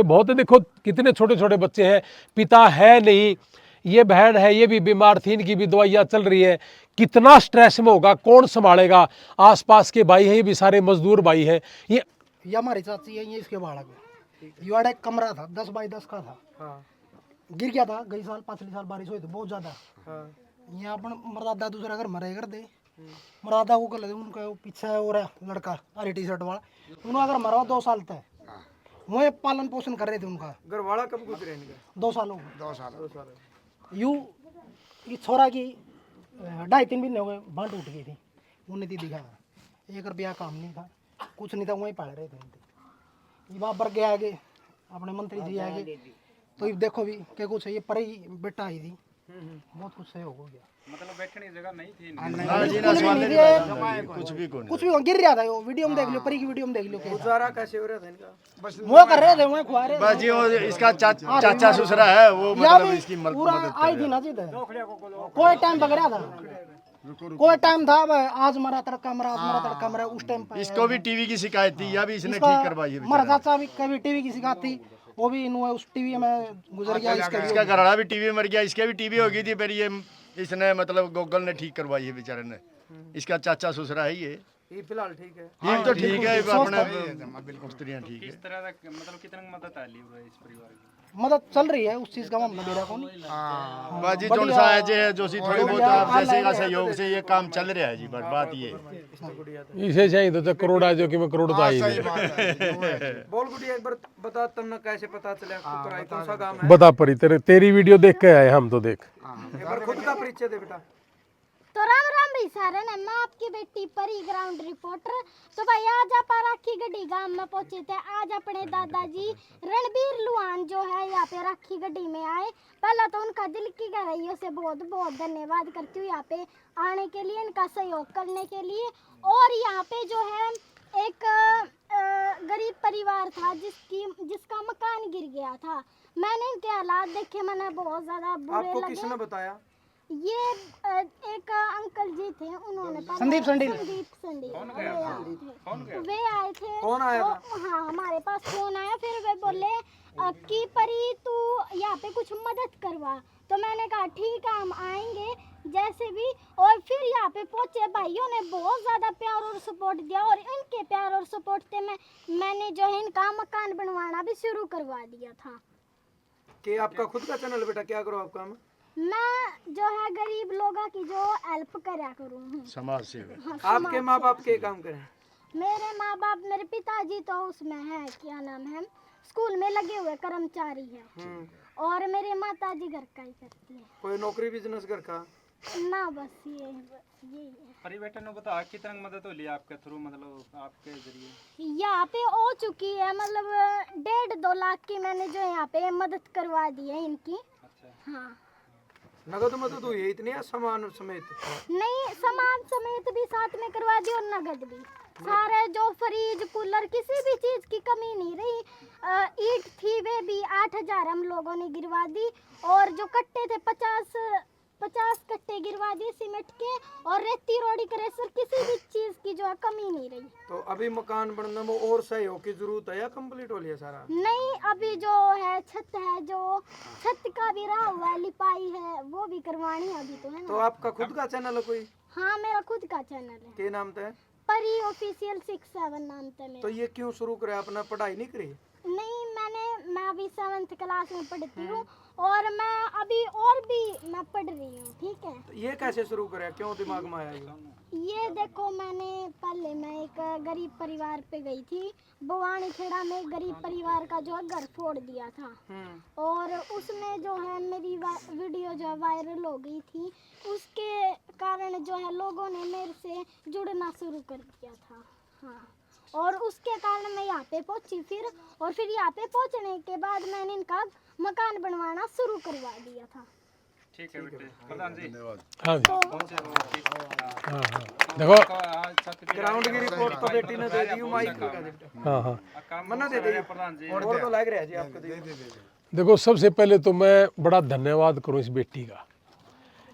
बहुत है, देखो कितने छोटे छोटे बच्चे हैं, पिता है नहीं, ये बहन है ये भी बीमार थी, इनकी भी दवाइयाँ चल रही है, कितना स्ट्रेस में होगा, कौन संभालेगा। आसपास के भाई हैं, ये भी सारे मजदूर भाई हैं। ये हमारी चाची है, ये इसके बाड़क है, ये एक कमरा था 10 बाई 10 का था। हाँ। गिर गया था गई साल, पिछले साल बारिश हुई थी बहुत ज्यादा। हाँ। यहाँ अपन मरदादा दूसरा घर मरे कर दे, मरदादा को कर उनका पीछे और लड़का हरी टी शर्ट वाला, उन्होंने अगर मरवा 2 साल तक वो पालन पोषण कर रहे थे उनका। घर वाला कब गुजरे इनका? 2 सालों 2 साल यू ये छोरा की 2.5-3 महीने हो गए, बांट उठ गई थी, उन्हें थी दिखा 1 रुपया काम नहीं था, कुछ नहीं था, वहीं पाल रहे थे। वहाँ पर गया आगे अपने मंत्री जी आगे, तो ये देखो भी क्या कुछ ये पर ही बेटा आई थी, बहुत कुछ सही हो गया। मतलब बैठने की जगह नहीं थी, कुछ भी गिर रहा था। वो वीडियो में देख लो, परी की वीडियो में देख लो गुजारा कैसे हो रहा था इनका, बस वो कर रहे थे, वहीं खुआ रहे बस जी वो इसका चाचा ससुरा है वो, मतलब इसकी पूरा आई थी ना जी, कोई टाइम पकड़ा था, कोई टाइम था आज मरा तड़का मरा, आज मरा तड़का मरा, उस टाइम पर इसको भी टीवी की शिकायत थी, या भी इसने ठीक करवाई है। मरा चाचा भी कभी टीवी की शिकायत थी, वो भी उस टीवी में गुजर गया। इसका घरड़ा भी टीवी मर गया, इसके भी टीवी हो गई थी, फिर ये इसने मतलब गूगल ने ठीक करवाई है बेचारे ने। इसका चाचा ससुरा है ये फिलहाल ठीक है, ये तो ठीक है, अपने स्त्रियां ठीक है। किस तरह का मतलब कितनी मदद आ ली है इस परिवार की? मदद चल रही है, उस चीज का मामला मेरा को नहीं। बाजी जोन सा है जे जो सी थोड़ी बहुत आप जैसे का सहयोग से ये काम चल रहा है जी। बस बात ये इसे चाहिए तो करोड़ आ जो कि मैं करोड़ तो आई नहीं। बोल गुड़िया एक बार बता, तुमने कैसे पता चला कौन सा गांव है? बता परी, तेरी वीडियो देख के आए हम तो। देख एक बार खुद का परिचय दे बेटा। तो राम राम भाई सारे ने, मैं आपकी बेटी परी ग्राउंड रिपोर्टर। तो भाई आज आप राखी गड्डी गांव में पहुंचे थे। आज अपने दादाजी रणबीर लुआन जो है यहाँ पे राखी गड्डी में आए। पहला तो उनका दिल की गहराइयों से बहुत बहुत धन्यवाद करती हूँ यहाँ पे आने के लिए, इनका सहयोग करने के लिए। और यहाँ पे जो है एक गरीब परिवार था जिसका मकान गिर गया था। मैंने इनके हालात देखे, मैंने बहुत ज्यादा बुरे आपको लगे। किसने बताया? ये एक अंकल जी थे, उन्होंने संदीप संडील वे आए थे। कौन आया था? हाँ हमारे पास फोन आया, फिर वे बोले कि परी तू यहाँ पे कुछ मदद करवा। तो मैंने कहा ठीक है हम आएंगे जैसे भी। और फिर यहाँ पे पहुंचे, भाइयों ने बहुत ज़्यादा प्यार और सपोर्ट दिया, और इनके प्यार और सपोर्ट से मैंने जो है इनका मकान बनवाना भी शुरू करवा दिया था। कि आपका खुद का चैनल बेटा, क्या करो आप काम? मैं जो है गरीब लोगों की जो हेल्प करा करूँ, समाज सेवा। हाँ, आपके माँ बाप के काम करें? मेरे माँ बाप, मेरे पिताजी तो उसमें है, क्या नाम है, स्कूल में लगे हुए कर्मचारी है। और मेरे माता जी घर का ही करती है। कोई नौकरी बिजनेस घर का ना, बस यही है। परी बेटा ने बता कितना मदद हो लिया आपके थ्रू, मतलब आपके जरिए यहाँ पे हो चुकी है, मतलब 1.5-2 लाख की मैंने जो यहाँ पे मदद करवा दी है इनकी। अच्छा। हाँ नगद मदद हुई है इतनी, सामान समेत? नहीं, सामान समेत भी साथ में करवा दी और नगद भी। सारे जो फ्रिज कूलर किसी भी चीज की कमी नहीं रही। ईंट थी वे भी 8,000 हम लोगों ने गिरवा दी। और जो कट्टे थे 50 कट्टे गिरवा दिए सीमेंट के। और रेती रोड़ी क्रेशर किसी भी चीज की जो है कमी नहीं रही। तो अभी मकान बनने में और सहयोग की जरूरत है या कंप्लीट हो लिया सारा? नहीं, अभी जो है छत है, जो छत का भी रहा हुआ है, लिपाई है, वो भी करवानी है अभी तो, है ना। तो आपका खुद का चैनल है कोई? हाँ मेरा खुद का चैनल है, क्या नाम था? परी ऑफिशियल 67 नाम था मेरा। तो ये क्यों शुरू करे, अपना पढ़ाई नहीं करी? नहीं, मैं अभी 7th क्लास में पढ़ती हूँ, और मैं अभी और भी मैं पढ़ रही हूँ, ठीक है। तो ये कैसे शुरू करे, क्यों दिमाग में आया ये देखो, पहले मैं एक गरीब परिवार पे गई थी, बवानी खेड़ा में एक गरीब परिवार का जो है घर फोड़ दिया था। और उसमें जो है मेरी वीडियो जो है वायरल हो गई थी। उसके कारण जो है लोगों ने मेरे से जुड़ना शुरू कर दिया था। हाँ, और उसके कारण मैं यहाँ पे पहुँची फिर यहाँ पे पहुँचने के बाद मैंने इनका मकान बनवाना शुरू करवा दिया था। ठीक है बेटे, प्रधान जी। हाँ तो हाँ हाँ देखो, ग्राउंड की रिपोर्ट तो बेटी ने दे दी, माइक का हाँ हाँ मना दे दी प्रधान जी, और तो लग रहा है जी आपको। देखो, सबसे पहले तो मैं बड़ा धन्यवाद करूँ इस बेटी का।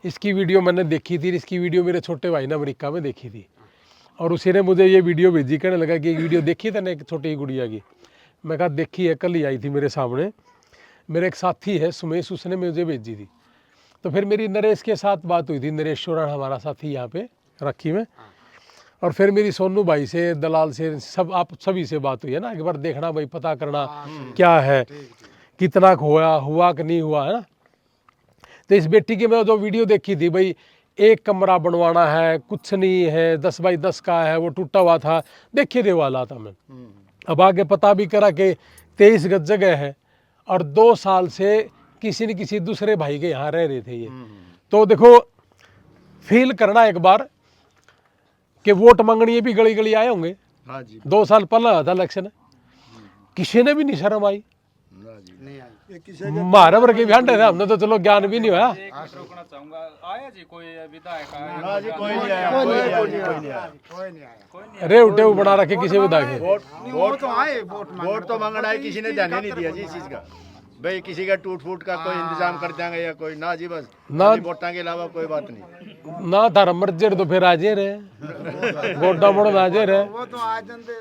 इसकी वीडियो मैंने देखी थी, इसकी वीडियो मेरे छोटे भाई ने अमेरिका में देखी थी, और उसी ने मुझे ये वीडियो भेजी, कहने लगा कि एक वीडियो देखी था ना एक छोटी गुड़िया की। मैं कहा देखी है, कल ही आई थी मेरे सामने। मेरे एक साथी है सुमेश, उसने मुझे भेजी थी। तो फिर मेरी नरेश के साथ बात हुई थी, नरेश शोरण हमारा साथी यहाँ पे रखी में। और फिर मेरी सोनू भाई से, दलाल से, सब आप सभी से बात हुई है ना। एक बार देखना भाई, पता करना क्या है, कितना हुआ कि नहीं हुआ, है ना। तो इस बेटी की मैं जो वीडियो देखी थी भाई, एक कमरा बनवाना है, कुछ नहीं है, 10 बाई 10 का है, वो टूटा हुआ था, देखे थे वाला था मैं। अब आगे पता भी करा कि 23 गज जगह है और 2 साल से किसी न किसी दूसरे भाई के यहाँ रह रहे थे ये। तो देखो फील करना एक बार कि वोट मांगनी भी गली गली आए होंगे। हाँ जी 2 साल पहला था इलेक्शन, किसी ने भी नहीं शर्म आई। ना जी मारा भर के भी हंडे थे हमने, तो चलो ज्ञान भी नहीं होया। रोकना चाहूंगा, आया जी कोई विधायक आया? ना जी कोई नहीं आया, कोई नहीं आया। रे उठे बना रखे किसी विधायक के। वोट तो मांगना है, किसी ने ध्यान ही नहीं दिया जी इस चीज का। भाई किसी का टूट फूट का कोई इंतजाम कर देंगे या कोई, ना जी बस ना। वोटां के अलावा कोई बात नहीं। ना थारा मर्जर तो फिर आजे रे, गोड्डा मोड़ आजे रे।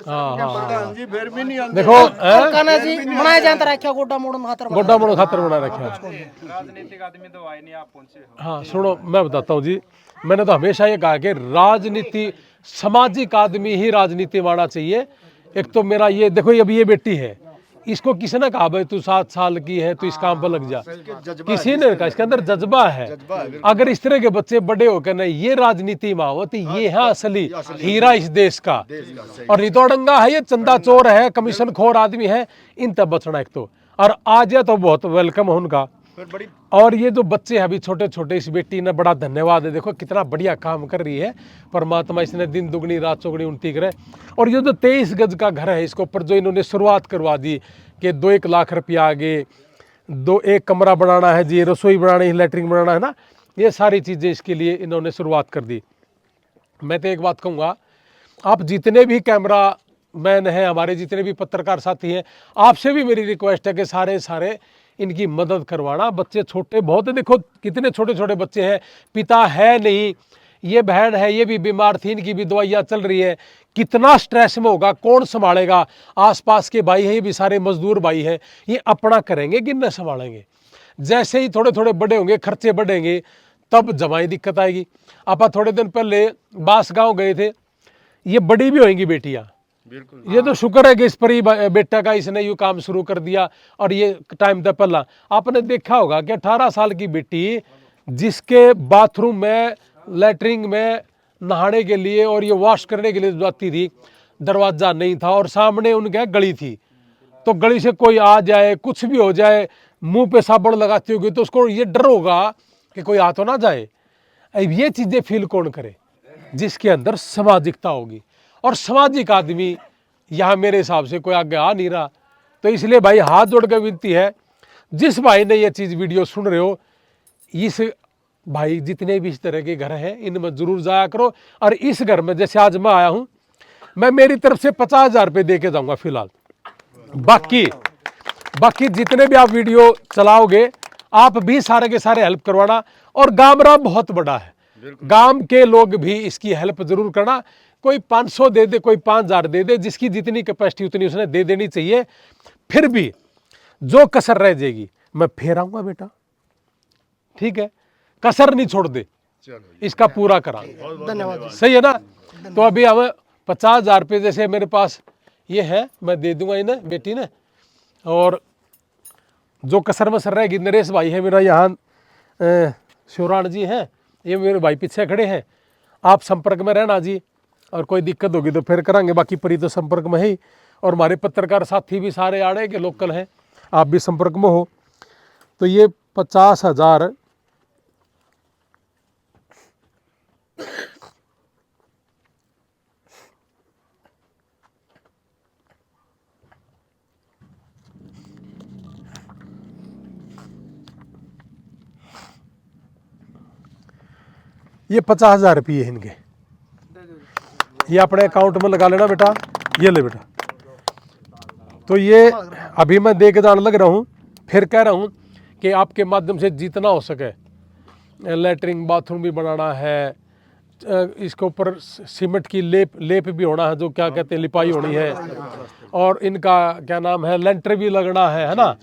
हाँ जी फिर भी नहीं देखो कहना जी बनाया जाता रखा गोड्डा मोड़न खातर गोड्डा मोड़ खातर बना रखा। राजनीतिक आदमी तो आए नहीं, आप पहुंचे हो। हाँ सुनो, मैं बताता हूँ जी, मैंने तो हमेशा ये कहा कि राजनीति, सामाजिक आदमी ही राजनीति मानना चाहिए। एक तो मेरा ये देखो, अभी ये बेटी है, इसको किसी ने कहा भाई तू 7 साल की है, तू इस काम पर लग जा, किसी ने कहा, इसके अंदर जज्बा है। अगर इस तरह के बच्चे बड़े होकर नहीं ये राजनीति में हो, तो ये है असली हीरा इस देश का। और रितोड़ंगा है, ये चंदा चोर है, कमीशन खोर आदमी है, इन तब बचना एक तो। और आज तो बहुत वेलकम है उनका। और ये जो बच्चे हैं अभी छोटे छोटे, इस बेटी ने बड़ा धन्यवाद है, देखो कितना बढ़िया काम कर रही है। परमात्मा इसने दिन दुगनी रात चौगनी उनती करे। और ये जो 23 गज का घर है, इसके ऊपर जो इन्होंने शुरुआत करवा दी कि 2-1 लाख रुपया आगे, 1 कमरा बनाना है जी, रसोई बनानी है, लैट्रिन बनाना है ना, ये सारी चीज़ें इसके लिए इन्होंने शुरुआत कर दी। मैं तो एक बात कहूँगा, आप जितने भी कैमरा मैन हैं, हमारे जितने भी पत्रकार साथी हैं, आपसे भी मेरी रिक्वेस्ट है कि सारे इनकी मदद करवाना। बच्चे छोटे बहुत है, देखो कितने छोटे छोटे बच्चे हैं, पिता है नहीं, ये बहन है, ये भी बीमार थी, इनकी भी दवाइयाँ चल रही है। कितना स्ट्रेस में होगा, कौन संभालेगा? आसपास के भाई हैं, ये भी सारे मजदूर भाई हैं, ये अपना करेंगे कि न संभालेंगे? जैसे ही थोड़े थोड़े बड़े होंगे, खर्चे बढ़ेंगे, तब जमाई दिक्कत आएगी। आप थोड़े दिन पहले बास गाँव गए थे, ये बड़ी भी होंगी बेटियाँ। ये तो शुक्र है कि इस पर ही बेटा का इसने यू काम शुरू कर दिया। और ये टाइम था पहला, आपने देखा होगा कि 18 साल की बेटी जिसके बाथरूम में, लैट्रिन में नहाने के लिए और ये वॉश करने के लिए जाती थी, दरवाजा नहीं था और सामने उनके गली थी। तो गली से कोई आ जाए, कुछ भी हो जाए, मुंह पे साबुन लगाती होगी तो उसको ये डर होगा कि कोई आ तो ना जाए। अब ये चीजें फील कौन करे? जिसके अंदर सामाजिकता होगी। और सामाजिक आदमी यहाँ मेरे हिसाब से कोई आगे आ नहीं रहा। तो इसलिए भाई हाथ जोड़ कर विनती है, जिस भाई ने ये चीज़ वीडियो सुन रहे हो, इस भाई जितने भी इस तरह के घर हैं इनमें जरूर जाया करो। और इस घर में जैसे आज मैं आया हूँ, मैं मेरी तरफ से 50,000 रुपये दे के जाऊँगा फिलहाल। बाकी जितने भी आप वीडियो चलाओगे, आप भी सारे के सारे हेल्प करवाना। और गामरा बहुत बड़ा है, गांव के लोग भी इसकी हेल्प जरूर करना। कोई 500 दे दे, कोई 5,000 दे दे, जिसकी जितनी कैपेसिटी उतनी उसने दे देनी चाहिए। फिर भी जो कसर रह जाएगी मैं फिर आऊंगा बेटा, ठीक है? कसर नहीं छोड़ दे, इसका पूरा करा। धन्यवाद। सही है ना? तो अभी हमें 50,000 रुपये जैसे मेरे पास ये है, मैं दे दूंगा इन्हें, बेटी ने। और जो कसर मसर रहेगी, नरेश भाई है मेरा यहाँ, शिवराण जी हैं, ये मेरे भाई पीछे खड़े हैं, आप संपर्क में रहना जी। और कोई दिक्कत होगी तो फिर करांगे, बाकी परी तो संपर्क में ही। और हमारे पत्रकार साथी भी सारे आड़े के लोकल हैं, आप भी संपर्क में हो। तो ये 50,000 ये 50,000 रुपये है इनके, ये अपने अकाउंट में लगा लेना बेटा। ये ले बेटा। तो ये अभी मैं दे के जाने लग रहा हूँ। फिर कह रहा हूँ कि आपके माध्यम से जितना हो सके, लैट्रिन बाथरूम भी बनाना है, इसके ऊपर सीमेंट की लेप भी होना है, जो क्या कहते हैं लिपाई होनी है, और इनका क्या नाम है लेंटर भी लगना है ना।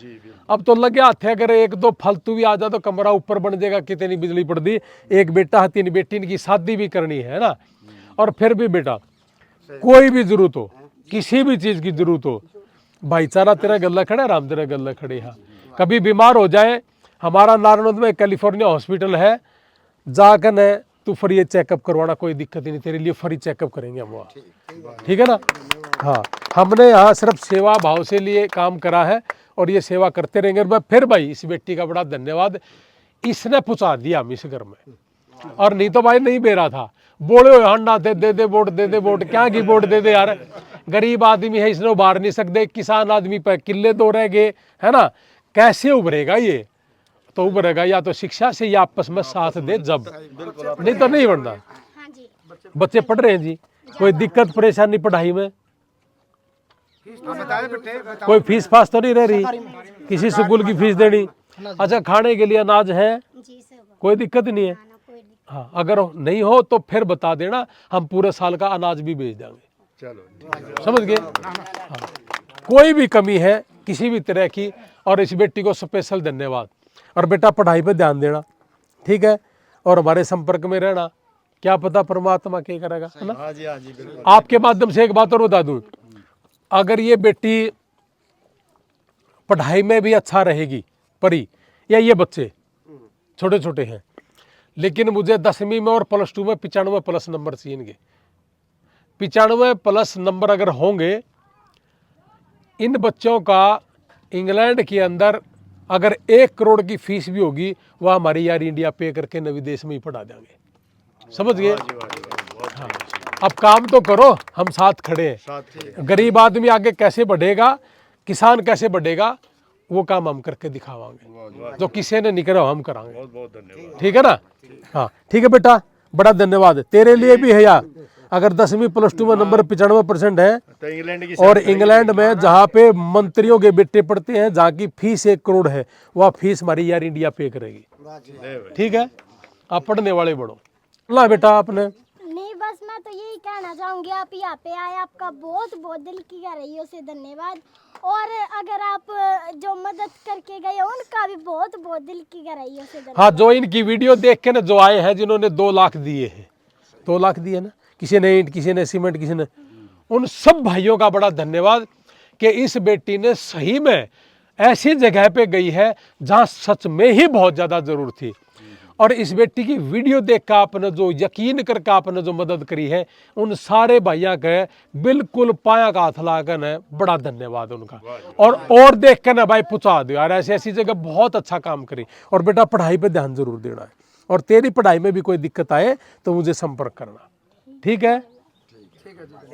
अब तो लगे हाथ है, अगर एक दो फालतू भी आ जाए तो कमरा ऊपर बन जाएगा, कितनी बिजली पड़ती। एक बेटा है, 3 बेटी, इनकी शादी भी करनी है ना। और फिर भी बेटा कोई भी जरूरत हो, किसी भी चीज की जरूरत हो, भाईचारा तेरा गला खड़ा है, राम तेरा गला खड़े। हाँ, कभी बीमार हो जाए, हमारा नारायण में कैलिफोर्निया हॉस्पिटल है, जाकर न तू फ्री चेकअप करवाना, कोई दिक्कत ही नहीं, तेरे लिए फ्री चेकअप करेंगे हम वहाँ, ठीक है ना। हाँ, हमने यहाँ सिर्फ सेवा भाव से लिए काम करा है और ये सेवा करते रहेंगे। और मैं फिर भाई इस बेटी का बड़ा धन्यवाद, इसने पहुँचा दिया हम इस घर में, और नहीं तो भाई नहीं बेरा था। बोले हो हंडा दे दे वोट, दे दे वोट, क्या की वोट दे दे यार, गरीब आदमी है, इसने उभार नहीं सकते, किसान आदमी पर किले 2 रह गए है ना, कैसे उभरेगा ये। तो उभरेगा या तो शिक्षा से या आपस में साथ दे, जब नहीं तो नहीं बनता। हाँ जी। बच्चे पढ़ रहे हैं जी, कोई दिक्कत परेशानी पढ़ाई में, कोई फीस फास तो नहीं रह रही, किसी स्कूल की फीस देनी, अच्छा खाने के लिए अनाज है, जी सर, कोई दिक्कत नहीं है। खाना कोई दिक्कत हाँ, अगर नहीं हो तो फिर बता देना, हम पूरे साल का अनाज भी भेज देंगे, चलो समझ गए। हाँ, कोई भी कमी है किसी भी तरह की, और इस बेटी को स्पेशल धन्यवाद। और बेटा पढ़ाई पे ध्यान देना, ठीक है, और हमारे संपर्क में रहना, क्या पता परमात्मा क्या करेगा, है ना। हाँ जी, हाँ जी, बिल्कुल। आपके माध्यम से एक बात और बता दूं, अगर ये बेटी पढ़ाई में भी अच्छा रहेगी परी, या ये बच्चे छोटे छोटे हैं, लेकिन मुझे 10वीं में और +2 में 95+ नंबर चाहिए इनके। 95+ नंबर अगर होंगे, इन बच्चों का इंग्लैंड के अंदर अगर 1 करोड़ की फीस भी होगी, वह हमारी यार इंडिया पे करके न विदेश में ही पढ़ा देंगे, समझ गए। हाँ, अब काम तो करो, हम साथ खड़े हैं। गरीब आदमी आगे कैसे बढ़ेगा, किसान कैसे बढ़ेगा, वो काम हम करके दिखावांगे, जो किसी ने नहीं करा हम करांगे। बहुत बहुत धन्यवाद। ठीक है ना। हाँ ठीक है बेटा, बड़ा धन्यवाद। तेरे लिए भी है यार, अगर 10वीं +2 में नंबर 95% है, तो इंग्लैंड की और इंग्लैंड में जहाँ पे मंत्रियों के बेटे पढ़ते हैं, जहाँ की फीस 1 करोड़ है, वह फीस हमारी यार इंडिया पे करेगी, ठीक है। आप पढ़ने वाले बढ़ो ला बेटा। आपने नहीं, बस मैं तो यही कहना चाहूंगी, आप यहाँ पे आए, आपका बहुत बहुत दिल की गहराइयों से धन्यवाद। और अगर आप जो मदद करके गए उनका भी बहुत बहुत दिल की गहराइयों से धन्यवाद। हाँ, जो इनकी वीडियो देख के ना जो आए हैं, जिन्होंने 2 लाख दिए हैं, 2 लाख दिए ना, किसी ने ईंट, किसी ने सीमेंट, किसी ने, उन सब भाइयों का बड़ा धन्यवाद कि इस बेटी ने सही में ऐसी जगह पे गई है जहाँ सच में ही बहुत ज़्यादा ज़रूरत थी। और इस बेटी की वीडियो देख कर आपने जो यकीन करके आपने जो मदद करी है, उन सारे भाइयों के बिल्कुल पाया का हाथ लाकर है, बड़ा धन्यवाद उनका। और देख कर ना भाई पहुँचा दो यार, ऐसी ऐसी जगह बहुत अच्छा काम करी। और बेटा पढ़ाई पे ध्यान जरूर देना है, और तेरी पढ़ाई में भी कोई दिक्कत आए तो मुझे संपर्क करना, ठीक है।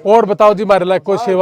और बताओ जी, हमारे लायक कोई सेवा